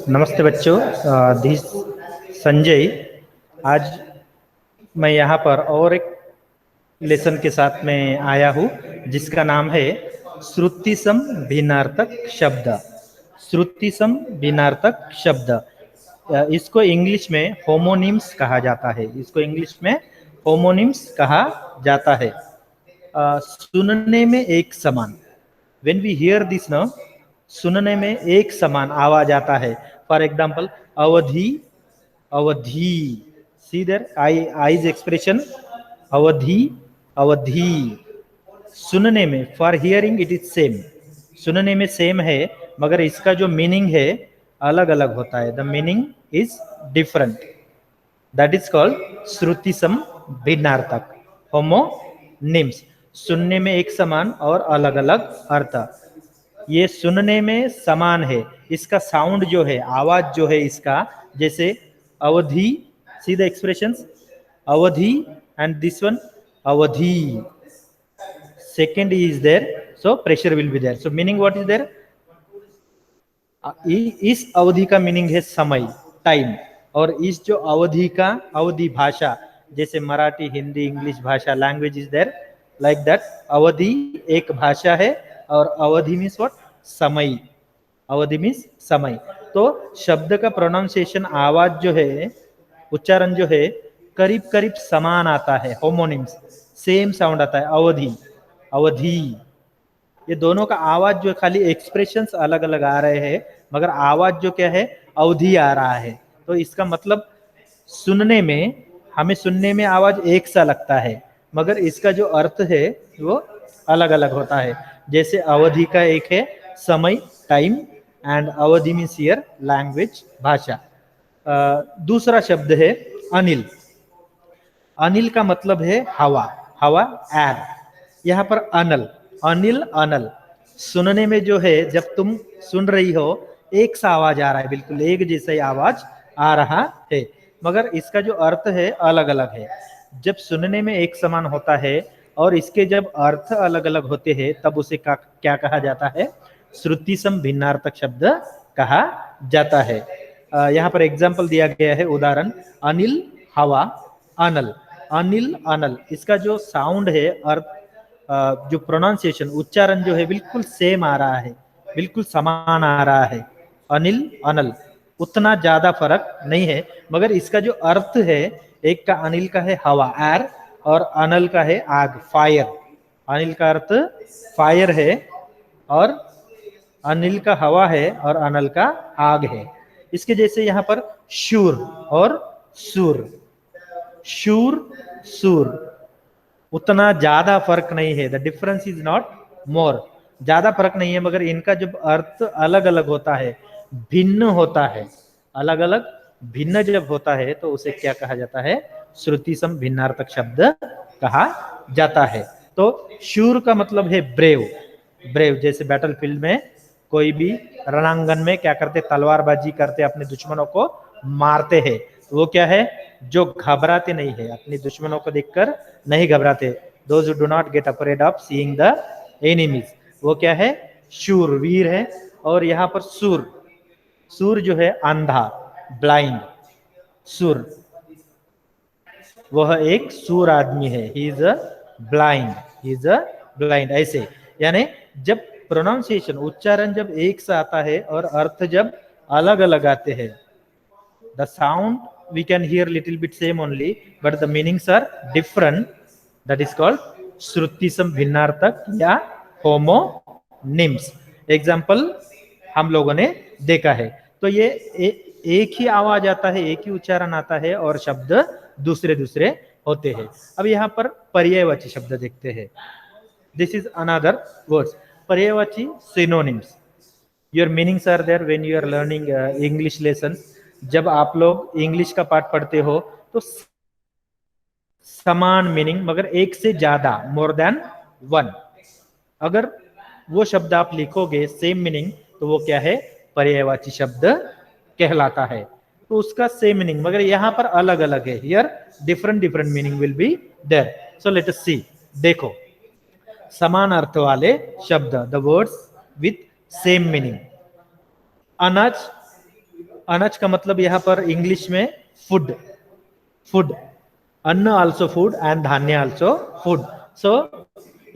नमस्ते बच्चों, दिस संजय। आज मैं यहाँ पर और एक लेसन के साथ में आया हूँ जिसका नाम है श्रुति सम भिन्नार्थक शब्द। श्रुति सम भिन्नार्थक शब्द, इसको इंग्लिश में होमोनिम्स कहा जाता है। इसको इंग्लिश में होमोनिम्स कहा जाता है। सुनने में एक समान, when we hear this now, सुनने में एक समान आवाज आता है। फॉर एग्जाम्पल अवधि, अवधि, सी देयर आईज एक्सप्रेशन, अवधि, अवधि। सुनने में, for hearing it is same, सुनने में सेम है मगर इसका जो मीनिंग है अलग अलग होता है। The meaning is different, that is called श्रुति सम भिन्नार्थक होमोनिम्स। सुनने में एक समान और अलग अलग अर्थ। ये सुनने में समान है, इसका साउंड जो है, आवाज जो है इसका, जैसे Awadhi, see the expressions, Awadhi and this one Awadhi, second is there, so pressure will be there. So meaning what is there? इस अवधि का मीनिंग है समय, टाइम। और इस जो अवधि का, अवधि भाषा जैसे मराठी, हिंदी, इंग्लिश भाषा, language is there like that. Awadhi एक भाषा है और अवधि मीन्स व्हाट? समय। अवधि मीन्स समय। तो शब्द का प्रोनाउंसिएशन, आवाज जो है, उच्चारण जो है करीब करीब समान आता है, होमोनिम्स, सेम साउंड आता है। अवधि, अवधि, ये दोनों का आवाज जो खाली एक्सप्रेशंस अलग अलग आ रहे हैं मगर आवाज जो क्या है, अवधि आ रहा है। तो इसका मतलब सुनने में, हमें सुनने में आवाज एक सा लगता है मगर इसका जो अर्थ है वो अलग अलग होता है। जैसे अवधि का एक है समय, टाइम, एंड अवधि मीन्स हियर लैंग्वेज, भाषा। दूसरा शब्द है अनिल। अनिल का मतलब है हवा, हवा, एयर। यहाँ पर अनल, अनिल, अनल। सुनने में जो है, जब तुम सुन रही हो एक सा आवाज आ रहा है, बिल्कुल एक जैसा ही आवाज आ रहा है मगर इसका जो अर्थ है अलग अलग है। जब सुनने में एक समान होता है और इसके जब अर्थ अलग अलग होते हैं तब उसे क्या कहा जाता है? श्रुति सम भिन्नार्थक शब्द कहा जाता है। यहाँ पर एग्जाम्पल दिया गया है, उदाहरण, अनिल, हवा, अनल। अनिल, अनल, इसका जो साउंड है, अर्थ, जो प्रोनाउंसिएशन, उच्चारण जो है बिल्कुल सेम आ रहा है, बिल्कुल समान आ रहा है। अनिल, अनल, उतना ज्यादा फर्क नहीं है मगर इसका जो अर्थ है, एक का अनिल का है हवा, एयर, और अनल का है आग, फायर। अनिल का अर्थ फायर है और अनिल का हवा है और अनल का आग है। इसके जैसे यहाँ पर शूर और सूर, शूर, सूर, उतना ज्यादा फर्क नहीं है। The difference is not more, ज्यादा फर्क नहीं है मगर इनका जब अर्थ अलग अलग होता है, भिन्न होता है, अलग अलग भिन्न जब होता है तो उसे क्या कहा जाता है? श्रुति सम भिन्नार्थक शब्द कहा जाता है। तो शूर का मतलब है ब्रेव, ब्रेव, जैसे बैटलफील्ड में कोई भी रणांगन में क्या करते? तलवारबाजी करते, अपने दुश्मनों को मारते हैं। वो क्या है? जो घबराते नहीं है, अपने दुश्मनों को देखकर नहीं घबराते। Those who do not gate afraid of seeing the enemies, वो क्या है? शूर, वीर है। और यहाँ पर सूर, सूर जो है अंधा, ब्लाइंड, सूर, वह एक सूर आदमी है, ही is a blind, he is a blind. ऐसे यानी जब प्रोनाउंसिएशन, उच्चारण जब एक सा आता है और अर्थ जब अलग अलग आते हैं, the sound we can hear little bit same only but the meanings are different, that is called श्रुति सम भिन्नार्थक या होमोनिम्स। एग्जाम्पल हम लोगों ने देखा है। तो ये एक ही आवाज आता है, एक ही उच्चारण आता है और शब्द दूसरे दूसरे होते हैं। अब यहाँ पर पर्यायवाची शब्द देखते हैं। दिस इज अनदर वर्ड्स, पर्यायवाची synonyms. Your meanings are there when you are learning English lesson. जब आप लोग इंग्लिश का पाठ पढ़ते हो तो समान मीनिंग मगर एक से ज्यादा, मोर देन वन, अगर वो शब्द आप लिखोगे सेम मीनिंग तो वो क्या है? पर्यायवाची शब्द कहलाता है। तो उसका सेम मीनिंग मगर यहाँ पर अलग अलग है। Here different different meaning will be there. So let us see, देखो, समान अर्थ वाले शब्द, the words with same meaning. अनाज, अनाज का मतलब यहाँ पर इंग्लिश में फूड, फूड, अन्न आल्सो फूड एंड धान्य आल्सो फूड। सो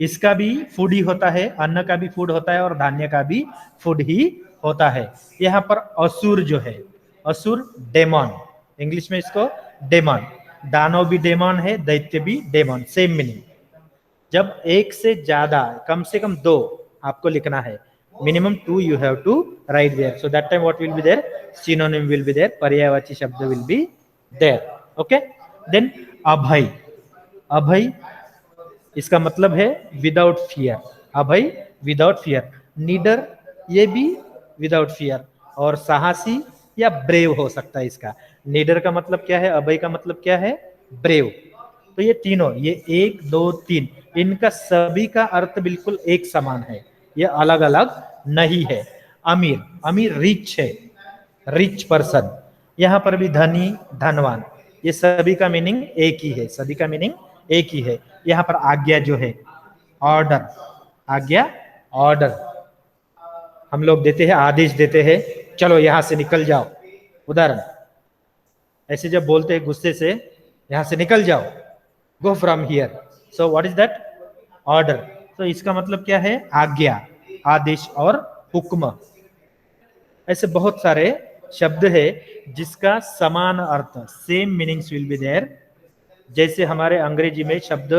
इसका भी फूड ही होता है, अन्न का भी फूड होता है और धान्य का भी फूड ही होता है। यहाँ पर असुर जो है, असुर डेमन, इंग्लिश में इसको डेमन, दानव भी डेमन है, दैत्य भी डेमन, सेम मीनिंग। जब एक से ज्यादा, कम से कम दो आपको लिखना है, minimum 2 you have to write there, so that time what will be there, synonym will be there, पर्यायवाची शब्द will be there। okay, then अभय, अभय इसका मतलब है विदाउट फियर, अभय विदाउट फियर, नीडर ये भी विदाउट फियर, और साहसी या ब्रेव हो सकता है इसका। नीडर का मतलब क्या है, अभय का मतलब क्या है, ब्रेव। तो ये तीनों, ये 1 2 3, इनका सभी का अर्थ बिल्कुल एक समान है, ये अलग अलग नहीं है। अमीर, अमीर रिच है, रिच पर्सन, यहां पर भी धनी, धनवान, ये सभी का मीनिंग एक ही है, सभी का मीनिंग एक ही है। यहाँ पर आज्ञा जो है, ऑर्डर, आज्ञा ऑर्डर, हम लोग देते हैं, आदेश देते हैं, चलो यहां से निकल जाओ, उदाहरण ऐसे जब बोलते हैं गुस्से से, यहां से निकल जाओ, go from here, so what is that, order. तो इसका मतलब क्या है, आज्ञा, आदेश और हुक्म। ऐसे बहुत सारे शब्द है जिसका समान अर्थ, same meanings will be there. जैसे हमारे अंग्रेजी में शब्द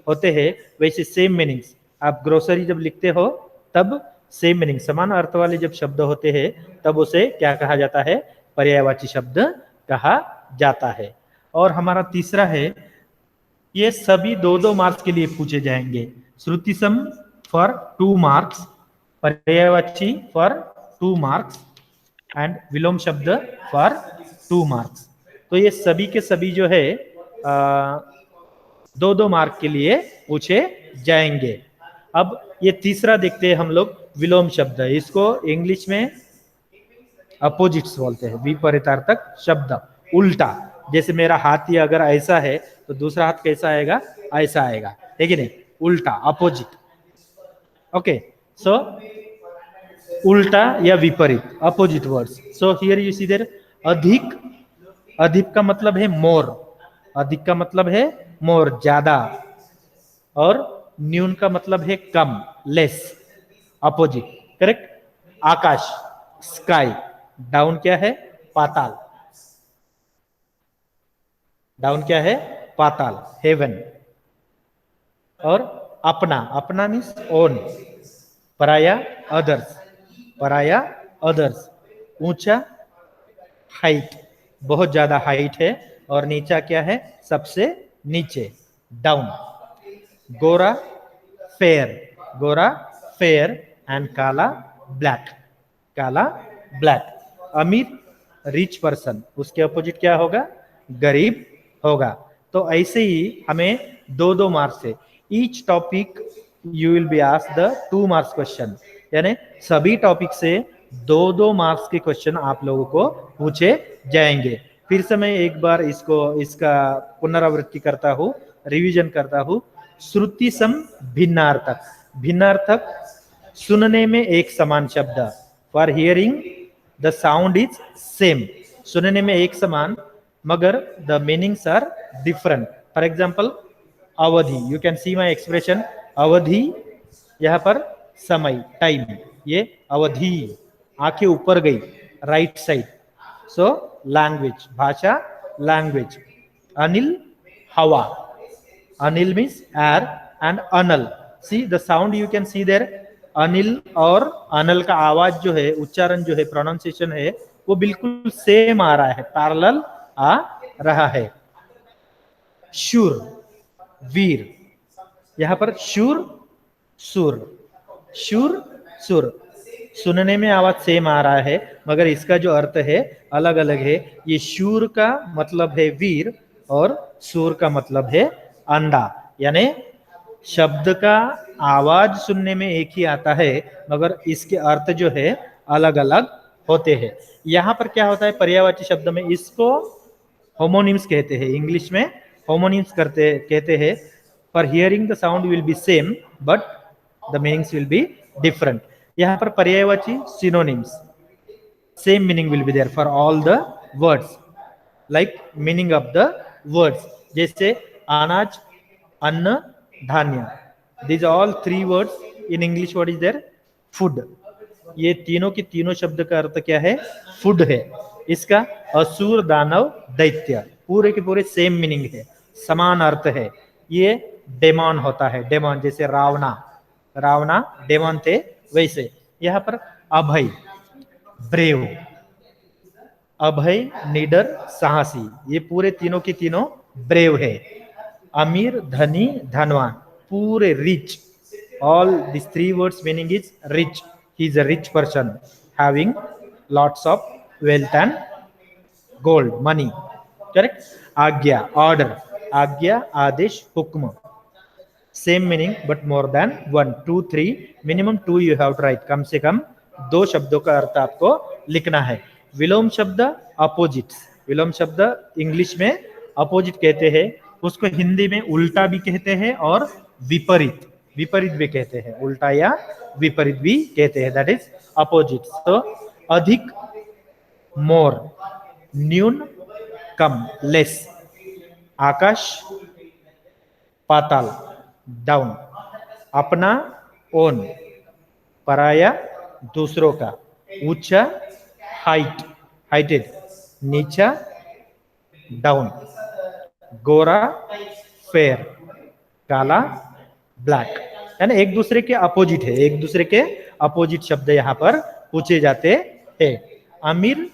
होते हैं वैसे सेम मीनिंग्स, आप ग्रोसरी जब लिखते हो तब सेम मीनिंग, समान अर्थ वाले जब शब्द होते हैं तब उसे क्या कहा जाता है, पर्यायवाची शब्द कहा जाता है। और हमारा तीसरा है, ये सभी 2-2 मार्क्स के लिए पूछे जाएंगे। श्रुतिसम फॉर 2 मार्क्स, पर्यायवाची फॉर 2 मार्क्स एंड विलोम शब्द फॉर 2 मार्क्स। तो ये सभी के सभी जो है 2-2 मार्क के लिए पूछे जाएंगे। अब ये तीसरा देखते हैं हम लोग, विलोम शब्द, इसको इंग्लिश में अपोजिट्स बोलते हैं, विपरीतार्थक शब्द, उल्टा। जैसे मेरा हाथ ही अगर ऐसा है तो दूसरा हाथ कैसा आएगा, ऐसा आएगा, है कि नहीं, उल्टा, अपोजिट। ओके, सो उल्टा या विपरीत, opposite words. So here you see there, अधिक, अधिक का मतलब है मोर, अधिक का मतलब है मोर, ज्यादा, और न्यून का मतलब है कम, लेस, अपोजिट, करेक्ट। आकाश, स्काई, डाउन क्या है, पाताल, डाउन क्या है, पाताल, हेवन। और अपना, अपना मीन्स ओन, पराया अदर्स, पराया अदर्स। ऊंचा, हाइट, बहुत ज्यादा हाइट है, और नीचा क्या है, सबसे नीचे, डाउन। गोरा, फेयर, गोरा फेयर, एंड काला ब्लैक, काला ब्लैक। अमीर, रिच पर्सन, उसके अपोजिट क्या होगा, गरीब होगा। तो ऐसे ही हमें 2-2 मार्क्स है, each topic you will be asked the 2 marks question, यानी सभी टॉपिक से 2-2 मार्क्स के क्वेश्चन आप लोगों को पूछे जाएंगे। फिर से मैं एक बार इसको, इसका पुनरावृत्ति करता हूँ, रिवीजन करता हूँ। श्रुति सम भिन्नार्थक, भिन्नार्थक सुनने में एक समान शब्द, for hearing the sound is same, सुनने में एक समान मगर the meanings are different. For example अवधि, you can see my expression, अवधि यहाँ पर समय, टाइम, ये अवधि, आंखें ऊपर गई, राइट साइड। सो लैंग्वेज, भाषा, लैंग्वेज। अनिल, हवा, अनिल मीन्स एयर, एंड अनल, see the sound you can see there, अनिल और अनल का आवाज जो है, उच्चारण जो है, प्रोनाउंसिएशन है, वो बिल्कुल सेम आ रहा है, पैरेलल आ रहा है। शूर, वीर, यहां पर शूर, सुर, शूर, सुर, सुनने में आवाज सेम आ रहा है मगर इसका जो अर्थ है अलग अलग है। ये शूर का मतलब है वीर और सूर का मतलब है अंडा, यानी शब्द का आवाज सुनने में एक ही आता है मगर इसके अर्थ जो है अलग अलग होते हैं। यहाँ पर क्या होता है, पर्यायवाची शब्द में इसको होमोनिम्स कहते हैं, इंग्लिश में होमोनिम्स कहते हैं। पर hearing the sound will be same but the meanings will be different. यहाँ पर पर्यायवाची synonyms, same meaning will be there for all the words, like meaning of the words. जैसे अनाज, अन्न, धान्य, these all three words in English what is there? Food. ये तीनों की तीनों शब्द का अर्थ क्या है? फूड है. इसका असुर, दानव, दैत्य पूरे के पूरे सेम मीनिंग है, समान अर्थ है. ये डेमॉन होता है, डेमॉन जैसे रावणा, रावणा डेमॉन थे वैसे. यहाँ पर अभय, ब्रेव, अभय, निडर, साहसी, ये पूरे तीनों की तीनों ब्रेव है. अमीर, धनी, धनवान, पूरे rich. All this three words meaning is rich. He is a rich person having lots of wealth and gold, money. Correct. आज्ञा, ऑर्डर, आज्ञा, आदेश, हुक्म, same meaning but more than 1, 2, 3, minimum 2 you have to write. कम से कम 2 शब्दों का अर्थ आपको लिखना है. विलोम शब्द अपोजिट्स. विलोम शब्द इंग्लिश में अपोजिट कहते हैं, उसको हिंदी में उल्टा भी कहते हैं और विपरीत, विपरीत भी कहते हैं, उल्टा या विपरीत भी कहते हैं. That is opposite. तो अधिक, मोर, न्यून, कम, लेस, आकाश, पाताल, डाउन, अपना, ओन, पराया, दूसरों का, ऊंचा, हाइट, हाइटेड, नीचा, डाउन, गोरा, फेयर, काला, ब्लैक. है ना, एक दूसरे के अपोजिट है, एक दूसरे के अपोजिट शब्द यहाँ पर पूछे जाते हैं. अमीर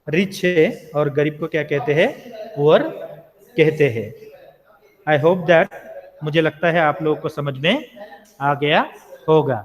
रिच है और गरीब को क्या कहते हैं? पुअर कहते हैं. आई होप दैट, मुझे लगता है आप लोगों को समझ में आ गया होगा.